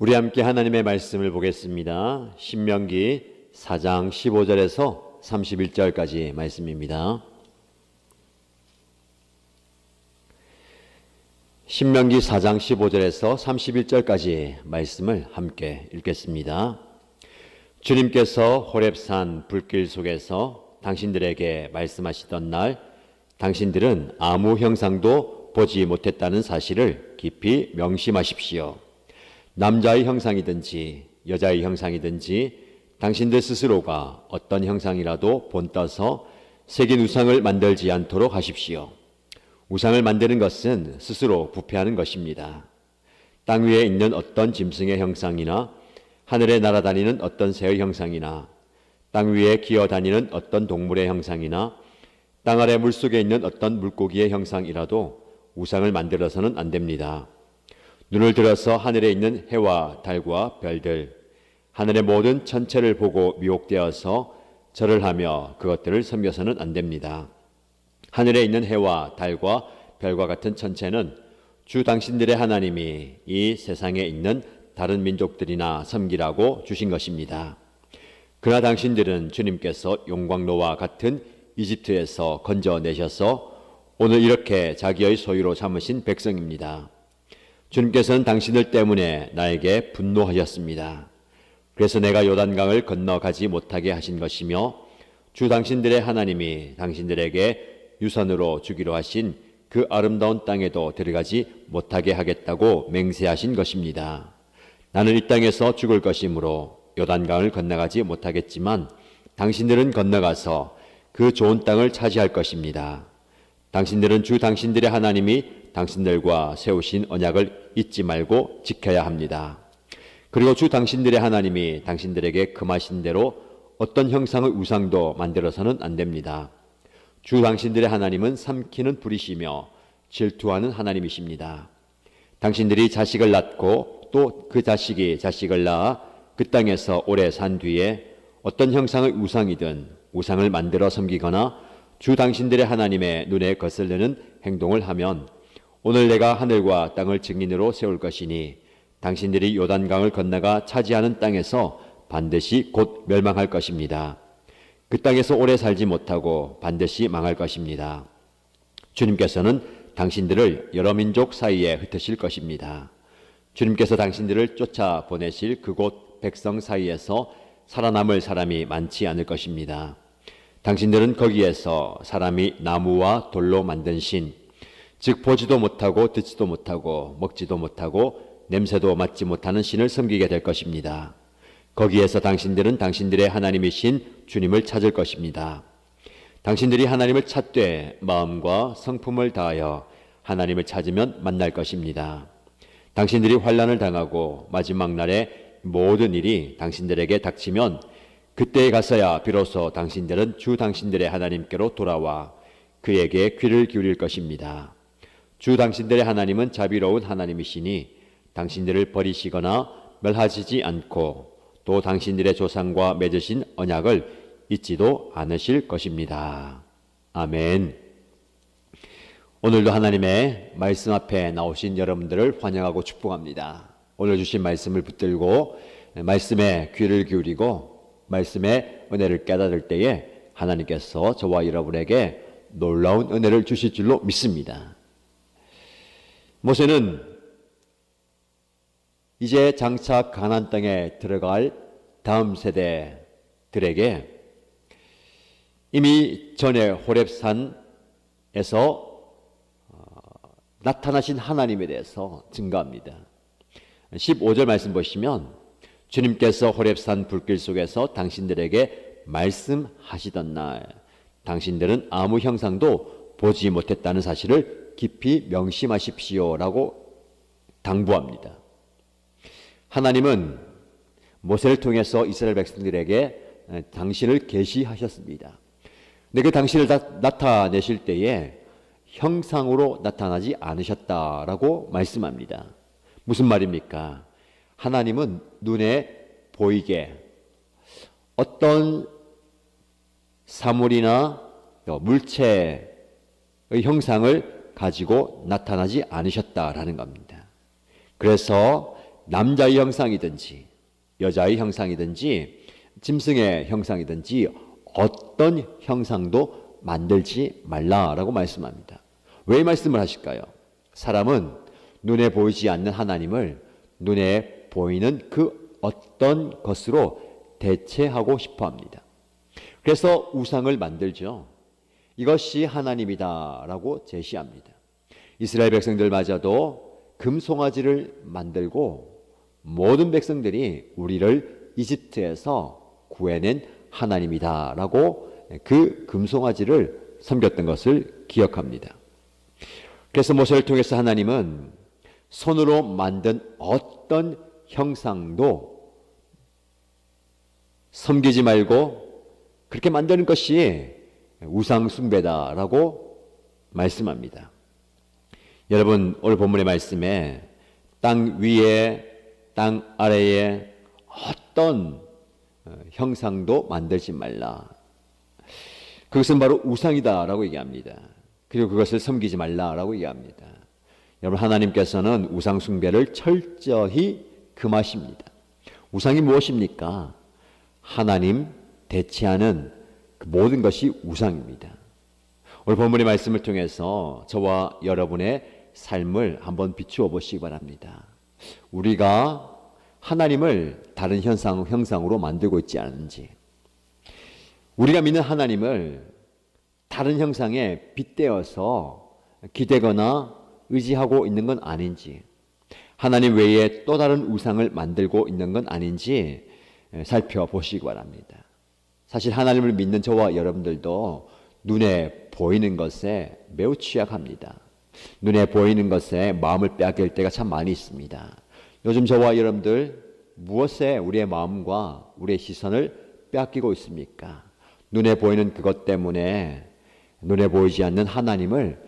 우리 함께 하나님의 말씀을 보겠습니다. 신명기 4장 15절에서 31절까지 말씀입니다. 신명기 4장 15절에서 31절까지 말씀을 함께 읽겠습니다. 주님께서 호렙산 불길 속에서 당신들에게 말씀하시던 날 당신들은 아무 형상도 보지 못했다는 사실을 깊이 명심하십시오. 남자의 형상이든지 여자의 형상이든지 당신들 스스로가 어떤 형상이라도 본떠서 새긴 우상을 만들지 않도록 하십시오. 우상을 만드는 것은 스스로 부패하는 것입니다. 땅 위에 있는 어떤 짐승의 형상이나 하늘에 날아다니는 어떤 새의 형상이나 땅 위에 기어다니는 어떤 동물의 형상이나 땅 아래 물속에 있는 어떤 물고기의 형상이라도 우상을 만들어서는 안 됩니다. 눈을 들어서 하늘에 있는 해와 달과 별들, 하늘의 모든 천체를 보고 미혹되어서 절을 하며 그것들을 섬겨서는 안 됩니다. 하늘에 있는 해와 달과 별과 같은 천체는 주 당신들의 하나님이 이 세상에 있는 다른 민족들이나 섬기라고 주신 것입니다. 그러나 당신들은 주님께서 용광로와 같은 이집트에서 건져내셔서 오늘 이렇게 자기의 소유로 삼으신 백성입니다. 주님께서는 당신들 때문에 나에게 분노하셨습니다. 그래서 내가 요단강을 건너가지 못하게 하신 것이며 주 당신들의 하나님이 당신들에게 유산으로 주기로 하신 그 아름다운 땅에도 들어가지 못하게 하겠다고 맹세하신 것입니다. 나는 이 땅에서 죽을 것이므로 요단강을 건너가지 못하겠지만 당신들은 건너가서 그 좋은 땅을 차지할 것입니다. 당신들은 주 당신들의 하나님이 당신들과 세우신 언약을 잊지 말고 지켜야 합니다. 그리고 주 당신들의 하나님이 당신들에게 금하신 대로 어떤 형상의 우상도 만들어서는 안 됩니다. 주 당신들의 하나님은 삼키는 불이시며 질투하는 하나님이십니다. 당신들이 자식을 낳고 또 그 자식이 자식을 낳아 그 땅에서 오래 산 뒤에 어떤 형상의 우상이든 우상을 만들어 섬기거나 주 당신들의 하나님의 눈에 거슬리는 행동을 하면 오늘 내가 하늘과 땅을 증인으로 세울 것이니 당신들이 요단강을 건너가 차지하는 땅에서 반드시 곧 멸망할 것입니다. 그 땅에서 오래 살지 못하고 반드시 망할 것입니다. 주님께서는 당신들을 여러 민족 사이에 흩으실 것입니다. 주님께서 당신들을 쫓아보내실 그곳 백성 사이에서 살아남을 사람이 많지 않을 것입니다. 당신들은 거기에서 사람이 나무와 돌로 만든 신, 즉 보지도 못하고 듣지도 못하고 먹지도 못하고 냄새도 맡지 못하는 신을 섬기게 될 것입니다. 거기에서 당신들은 당신들의 하나님이신 주님을 찾을 것입니다. 당신들이 하나님을 찾되 마음과 성품을 다하여 하나님을 찾으면 만날 것입니다. 당신들이 환난을 당하고 마지막 날에 모든 일이 당신들에게 닥치면 그때에 가서야 비로소 당신들은 주 당신들의 하나님께로 돌아와 그에게 귀를 기울일 것입니다. 주 당신들의 하나님은 자비로운 하나님이시니 당신들을 버리시거나 멸하시지 않고 또 당신들의 조상과 맺으신 언약을 잊지도 않으실 것입니다. 아멘. 오늘도 하나님의 말씀 앞에 나오신 여러분들을 환영하고 축복합니다. 오늘 주신 말씀을 붙들고 말씀에 귀를 기울이고 말씀의 은혜를 깨달을 때에 하나님께서 저와 여러분에게 놀라운 은혜를 주실 줄로 믿습니다. 모세는 이제 장차 가나안 땅에 들어갈 다음 세대들에게 이미 전에 호렙산에서 나타나신 하나님에 대해서 증거합니다. 15절 말씀 보시면 주님께서 호렙산 불길 속에서 당신들에게 말씀하시던 날 당신들은 아무 형상도 보지 못했다는 사실을 깊이 명심하십시오라고 당부합니다. 하나님은 모세를 통해서 이스라엘 백성들에게 당신을 계시하셨습니다. 근데 그 당신을 나타내실 때에 형상으로 나타나지 않으셨다라고 말씀합니다. 무슨 말입니까? 하나님은 눈에 보이게 어떤 사물이나 물체의 형상을 가지고 나타나지 않으셨다라는 겁니다. 그래서 남자의 형상이든지 여자의 형상이든지 짐승의 형상이든지 어떤 형상도 만들지 말라라고 말씀합니다. 왜 이 말씀을 하실까요? 사람은 눈에 보이지 않는 하나님을 눈에 보이는 그 어떤 것으로 대체하고 싶어 합니다. 그래서 우상을 만들죠. 이것이 하나님이다라고 제시합니다. 이스라엘 백성들마저도 금송아지를 만들고 모든 백성들이 우리를 이집트에서 구해낸 하나님이다라고 그 금송아지를 섬겼던 것을 기억합니다. 그래서 모세를 통해서 하나님은 손으로 만든 어떤 형상도 섬기지 말고 그렇게 만드는 것이 우상 숭배다라고 말씀합니다. 여러분, 오늘 본문의 말씀에 땅 위에 땅 아래에 어떤 형상도 만들지 말라. 그것은 바로 우상이다라고 얘기합니다. 그리고 그것을 섬기지 말라라고 얘기합니다. 여러분, 하나님께서는 우상 숭배를 철저히 금하십니다. 우상이 무엇입니까? 하나님 대체하는 그 모든 것이 우상입니다. 오늘 본문의 말씀을 통해서 저와 여러분의 삶을 한번 비추어 보시기 바랍니다. 우리가 하나님을 다른 형상으로 만들고 있지 않은지, 우리가 믿는 하나님을 다른 형상에 빗대어서 기대거나 의지하고 있는 건 아닌지, 하나님 외에 또 다른 우상을 만들고 있는 건 아닌지 살펴보시기 바랍니다. 사실 하나님을 믿는 저와 여러분들도 눈에 보이는 것에 매우 취약합니다. 눈에 보이는 것에 마음을 빼앗길 때가 참 많이 있습니다. 요즘 저와 여러분들 무엇에 우리의 마음과 우리의 시선을 빼앗기고 있습니까? 눈에 보이는 그것 때문에 눈에 보이지 않는 하나님을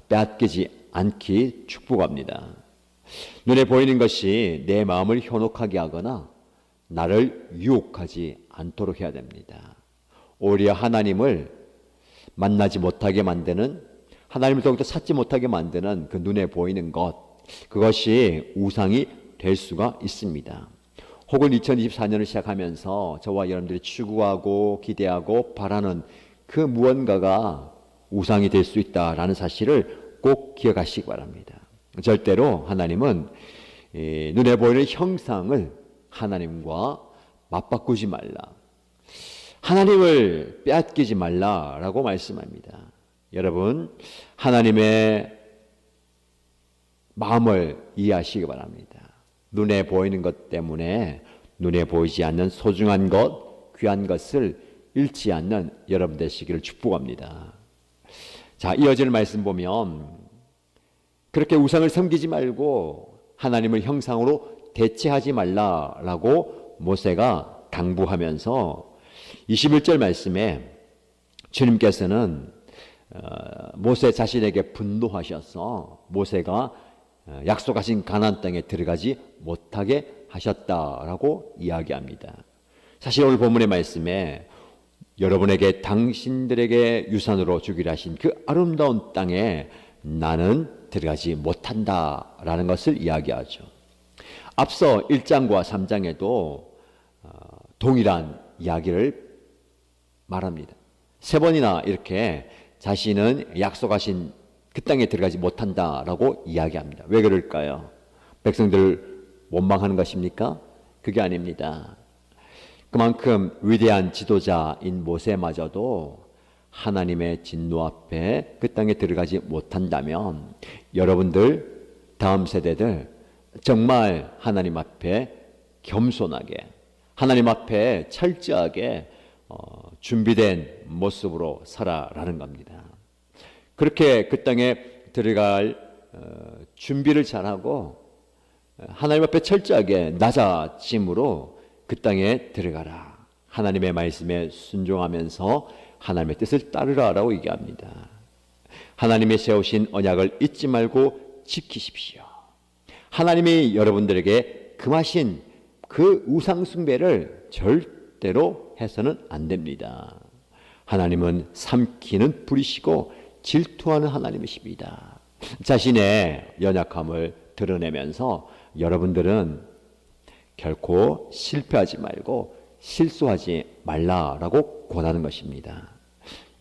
빼앗기지 않기 축복합니다. 눈에 보이는 것이 내 마음을 현혹하게 하거나 나를 유혹하지 않도록 해야 됩니다. 오히려 하나님을 만나지 못하게 만드는, 하나님을 더욱더 찾지 못하게 만드는 그 눈에 보이는 것, 그것이 우상이 될 수가 있습니다. 혹은 2024년을 시작하면서 저와 여러분들이 추구하고 기대하고 바라는 그 무언가가 우상이 될 수 있다라는 사실을 꼭 기억하시기 바랍니다. 절대로 하나님은 눈에 보이는 형상을 하나님과 맞바꾸지 말라, 하나님을 빼앗기지 말라라고 말씀합니다. 여러분, 하나님의 마음을 이해하시기 바랍니다. 눈에 보이는 것 때문에 눈에 보이지 않는 소중한 것, 귀한 것을 잃지 않는 여러분 되시기를 축복합니다. 자, 이어지는 말씀 보면 그렇게 우상을 섬기지 말고 하나님을 형상으로 대체하지 말라라고 모세가 당부하면서 21절 말씀에 주님께서는 모세 자신에게 분노하셔서 모세가 약속하신 가나안 땅에 들어가지 못하게 하셨다라고 이야기합니다. 사실 오늘 본문의 말씀에 여러분에게 당신들에게 유산으로 주기로 하신 그 아름다운 땅에 나는 들어가지 못한다라는 것을 이야기하죠. 앞서 1장과 3장에도 동일한 이야기를 말합니다. 3번이나 이렇게 자신은 약속하신 그 땅에 들어가지 못한다라고 이야기합니다. 왜 그럴까요? 백성들을 원망하는 것입니까? 그게 아닙니다. 그만큼 위대한 지도자인 모세마저도 하나님의 진노 앞에 그 땅에 들어가지 못한다면 여러분들 다음 세대들 정말 하나님 앞에 겸손하게, 하나님 앞에 철저하게 준비된 모습으로 살아라는 겁니다. 그렇게 그 땅에 들어갈 준비를 잘하고 하나님 앞에 철저하게 낮아짐으로 그 땅에 들어가라. 하나님의 말씀에 순종하면서 하나님의 뜻을 따르라라고 얘기합니다. 하나님이 세우신 언약을 잊지 말고 지키십시오. 하나님이 여러분들에게 금하신 그 우상 숭배를 절대로 해서는 안 됩니다. 하나님은 삼키는 불이시고 질투하는 하나님이십니다. 자신의 연약함을 드러내면서 여러분들은 결코 실패하지 말고 실수하지 말라라고 권하는 것입니다.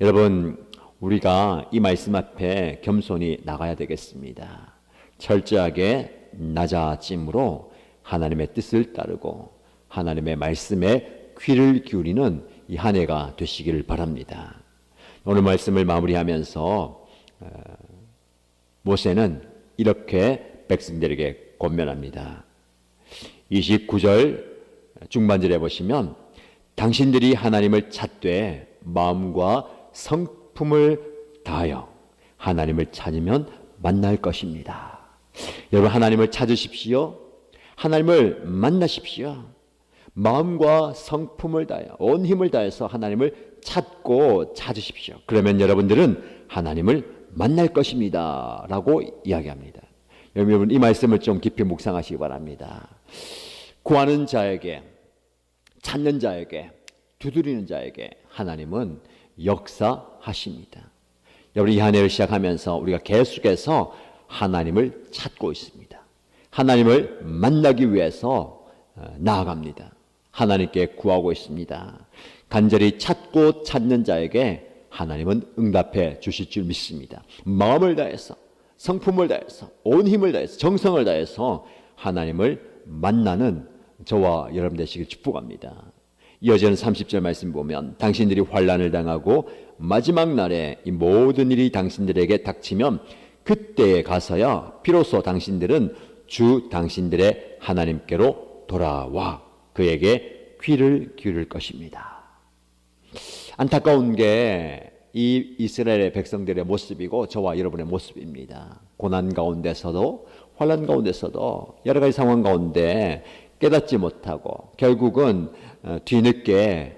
여러분, 우리가 이 말씀 앞에 겸손히 나가야 되겠습니다. 철저하게 낮아짐으로 하나님의 뜻을 따르고 하나님의 말씀에 귀를 기울이는 이 한 해가 되시기를 바랍니다. 오늘 말씀을 마무리하면서 모세는 이렇게 백성들에게 권면합니다. 29절 중반절에 보시면 당신들이 하나님을 찾되 마음과 성품을 다하여 하나님을 찾으면 만날 것입니다. 여러분, 하나님을 찾으십시오. 하나님을 만나십시오. 마음과 성품을 다하여 온 힘을 다해서 하나님을 찾고 찾으십시오. 그러면 여러분들은 하나님을 만날 것입니다 라고 이야기합니다. 여러분, 이 말씀을 좀 깊이 묵상하시기 바랍니다. 구하는 자에게, 찾는 자에게, 두드리는 자에게 하나님은 역사하십니다. 여러분, 이 한 해를 시작하면서 우리가 계속해서 하나님을 찾고 있습니다. 하나님을 만나기 위해서 나아갑니다. 하나님께 구하고 있습니다. 간절히 찾고 찾는 자에게 하나님은 응답해 주실 줄 믿습니다. 마음을 다해서, 성품을 다해서, 온 힘을 다해서, 정성을 다해서 하나님을 만나는 저와 여러분 되시길 축복합니다. 이어지는 30절 말씀 보면 당신들이 환난을 당하고 마지막 날에 이 모든 일이 당신들에게 닥치면 그때에 가서야 비로소 당신들은 주 당신들의 하나님께로 돌아와 그에게 귀를 기울일 것입니다. 안타까운 게 이 이스라엘의 백성들의 모습이고 저와 여러분의 모습입니다. 고난 가운데서도 환난 가운데서도 여러 가지 상황 가운데 깨닫지 못하고 결국은 뒤늦게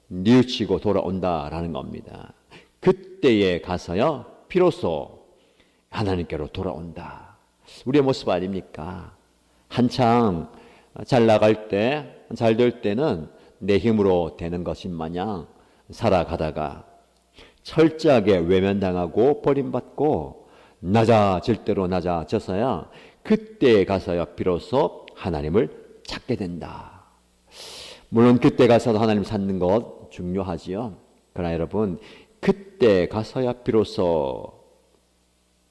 뉘우치고 돌아온다라는 겁니다. 그때에 가서야 비로소 하나님께로 돌아온다. 우리의 모습 아닙니까? 한창 잘 나갈 때, 잘 될 때는 내 힘으로 되는 것인 마냥 살아가다가 철저하게 외면당하고 버림받고 낮아질 대로 낮아져서야 그때에 가서야 비로소 하나님을 찾게 된다. 물론 그때 가서도 하나님 찾는 것 중요하지요. 그러나 여러분, 그때 가서야 비로소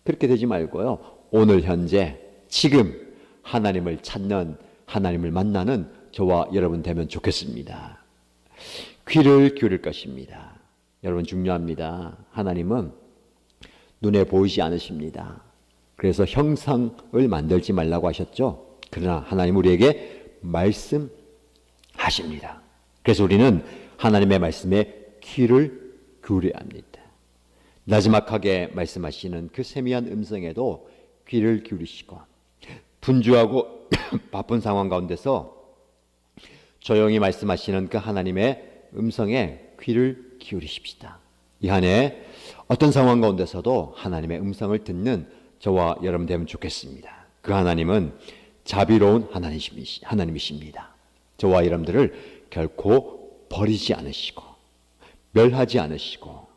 그렇게 되지 말고요. 오늘 현재 지금 하나님을 찾는, 하나님을 만나는 저와 여러분 되면 좋겠습니다. 귀를 기울일 것입니다. 여러분, 중요합니다. 하나님은 눈에 보이지 않으십니다. 그래서 형상을 만들지 말라고 하셨죠. 그러나 하나님 우리에게 말씀하십니다. 그래서 우리는 하나님의 말씀에 귀를 기울여야 합니다. 나지막하게 말씀하시는 그 세미한 음성에도 귀를 기울이시고 분주하고 바쁜 상황 가운데서 조용히 말씀하시는 그 하나님의 음성에 귀를 기울이십시다. 이 한 해 어떤 상황 가운데서도 하나님의 음성을 듣는 저와 여러분 되면 좋겠습니다. 그 하나님은 자비로운 하나님이십니다. 저와 여러분들을 결코 버리지 않으시고 멸하지 않으시고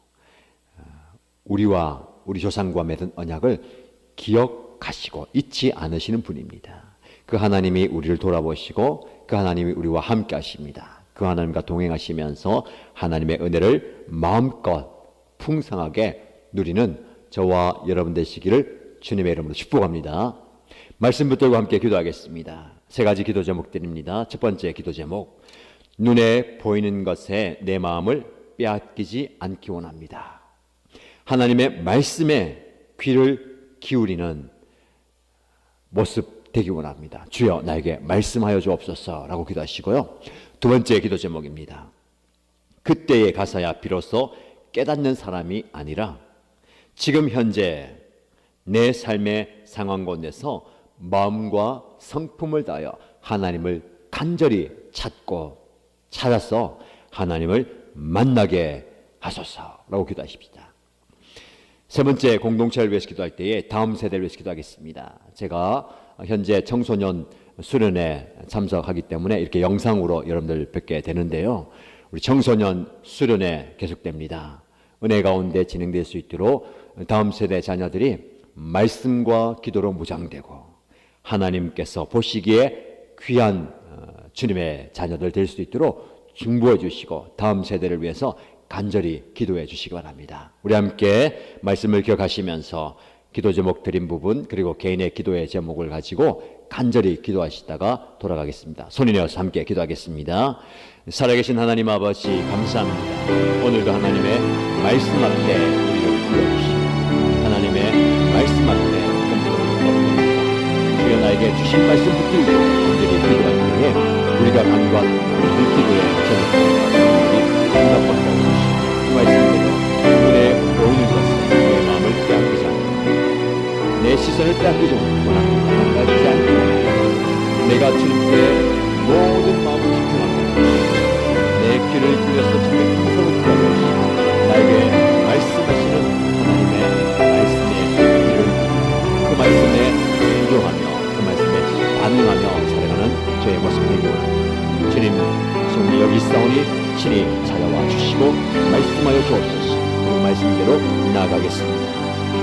우리와 우리 조상과 맺은 언약을 기억하시고 잊지 않으시는 분입니다. 그 하나님이 우리를 돌아보시고 그 하나님이 우리와 함께 하십니다. 그 하나님과 동행하시면서 하나님의 은혜를 마음껏 풍성하게 누리는 저와 여러분 되시기를 주님의 이름으로 축복합니다. 말씀 붙들고 함께 기도하겠습니다. 세 가지 기도 제목드립니다. 첫 번째 기도 제목, 눈에 보이는 것에 내 마음을 빼앗기지 않기 원합니다. 하나님의 말씀에 귀를 기울이는 모습 되기 원합니다. 주여 나에게 말씀하여 주옵소서 라고 기도하시고요. 두 번째 기도 제목입니다. 그때에 가서야 비로소 깨닫는 사람이 아니라 지금 현재 내 삶의 상황 가운데서 마음과 성품을 다하여 하나님을 간절히 찾아서 하나님을 만나게 하소서라고 기도하십시다. 세 번째, 공동체를 위해서 기도할 때에 다음 세대를 위해서 기도하겠습니다. 제가 현재 청소년 수련회 참석하기 때문에 이렇게 영상으로 여러분들 뵙게 되는데요. 우리 청소년 수련회 계속됩니다. 은혜 가운데 진행될 수 있도록 다음 세대 자녀들이 말씀과 기도로 무장되고 하나님께서 보시기에 귀한 주님의 자녀들 될 수 있도록 중보해 주시고 다음 세대를 위해서 간절히 기도해 주시기 바랍니다. 우리 함께 말씀을 기억하시면서 기도 제목 드린 부분 그리고 개인의 기도의 제목을 가지고 간절히 기도하시다가 돌아가겠습니다. 손이 내어서 함께 기도하겠습니다. 살아계신 하나님 아버지 감사합니다. 오늘도 하나님의 말씀 앞에 우리를 불러주시고 하나님의 말씀 앞에 간절히 기도합니다. 주여 나에게 주신 말씀 붙들고 간절히 기도할 때에 우리가 간구하는 그 기도의 제목을 응답받게 해주시고 그 말씀대로 눈에 보이는 것은 내 마음을 빼앗기지 않고 내 시선을 빼앗기지 원합니다. 망가지지 않고 내가 주님께 모든 마음을 집중합니다. 내 귀를 기울여서 주님의 음성을 들어주시고 나에게 말씀하시는 하나님의 말씀에 귀를 그 말씀에 순종하며 그 말씀에 반응하며 살아가는 저의 모습 되기 원합니다. 주님 지금 여기 있사오니 친히 찾아와 주시고 말씀하여 주옵소서. 그 말씀대로 나아가겠습니다.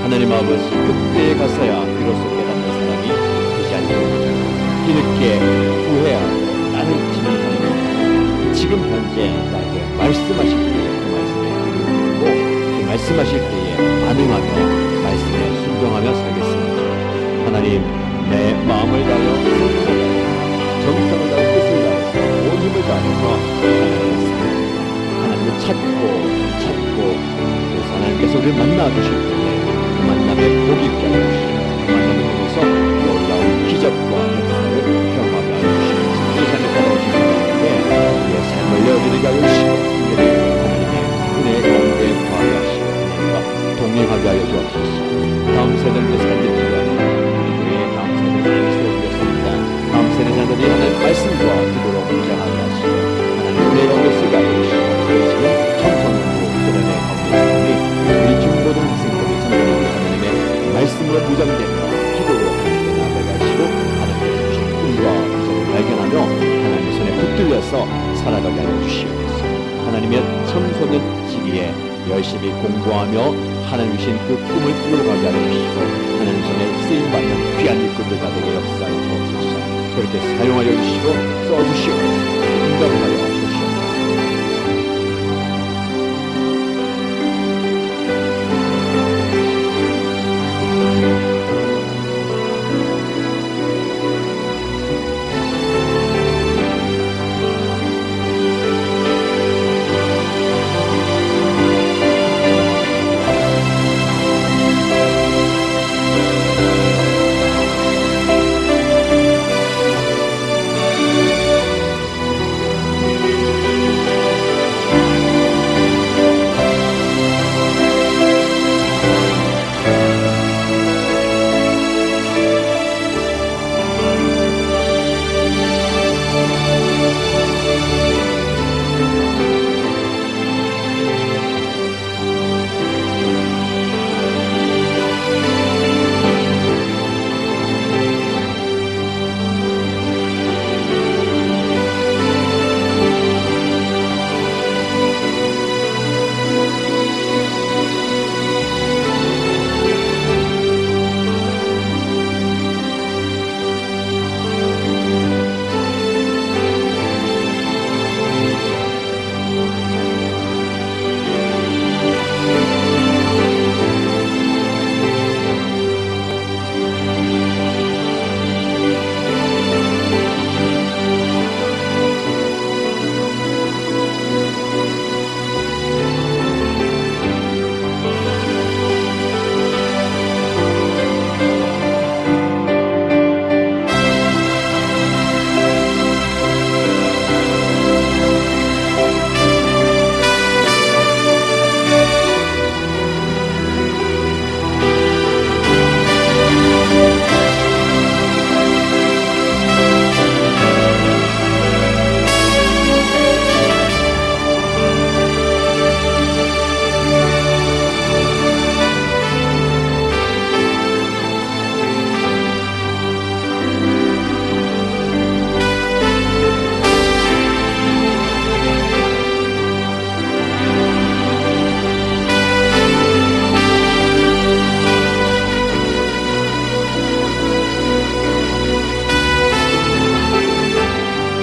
하나님 아버지 그때에 가서야 비로소 깨닫는 사람이 되지 않겠습니다. 뒤늦게 후회하고 나는 지는 사람이 지금 현재 나에게 말씀하실 때에 그 말씀에 귀를 듣고 그 말씀하실 때에 반응하며 말씀에 순종하며 살겠습니다. 하나님 내 마음을 다하여 정성을 다하여 뜻을 다해서 온 힘을 다해서 하나님을 찾고 그래서 하나님께서 우리를 만나주실 때에 그 만남에 복이 있게 하여 주시고 그 만남을 통해서 놀라운 기적과 역사를 경험하게 하여 주시고 세상에 살아오신 하나님께 우리의 삶을 내어드리게 하여 주시고 하나님의 은혜의 가운데 거하게 하시고 하나님과 동행하게 하여 주옵소서. 다음 세대를 위해서 간절히 기도합니다. 우리 교회의 다음 세대를 세워주셨습니다. 다음 세대 자들이 하나님 말씀과 기도로 공장하게 하시고 하나님 은혜 가운데 쓰게 하여 주시고 지금 청소년부 소련의 가운데 있으니 우리 중고등 학생들이 성도들이 하나님의 말씀으로 무장되며 기도로 하나님께 나아가게 하시고 하나님께 주신 꿈과 비전을 발견하며 하나님의 손에 붙들려서 살아가게 하여 주시옵소서. 하나님의 청소년 시기에 열심히 공부하며 하나님 주신 그 꿈을 이루어가게 하여 주시고 하나님 손에 쓰임받는 귀한 일꾼들 가되게 역사하여 주옵소서. 그렇게 사용하여 주시고 써주시옵소서. 응답하여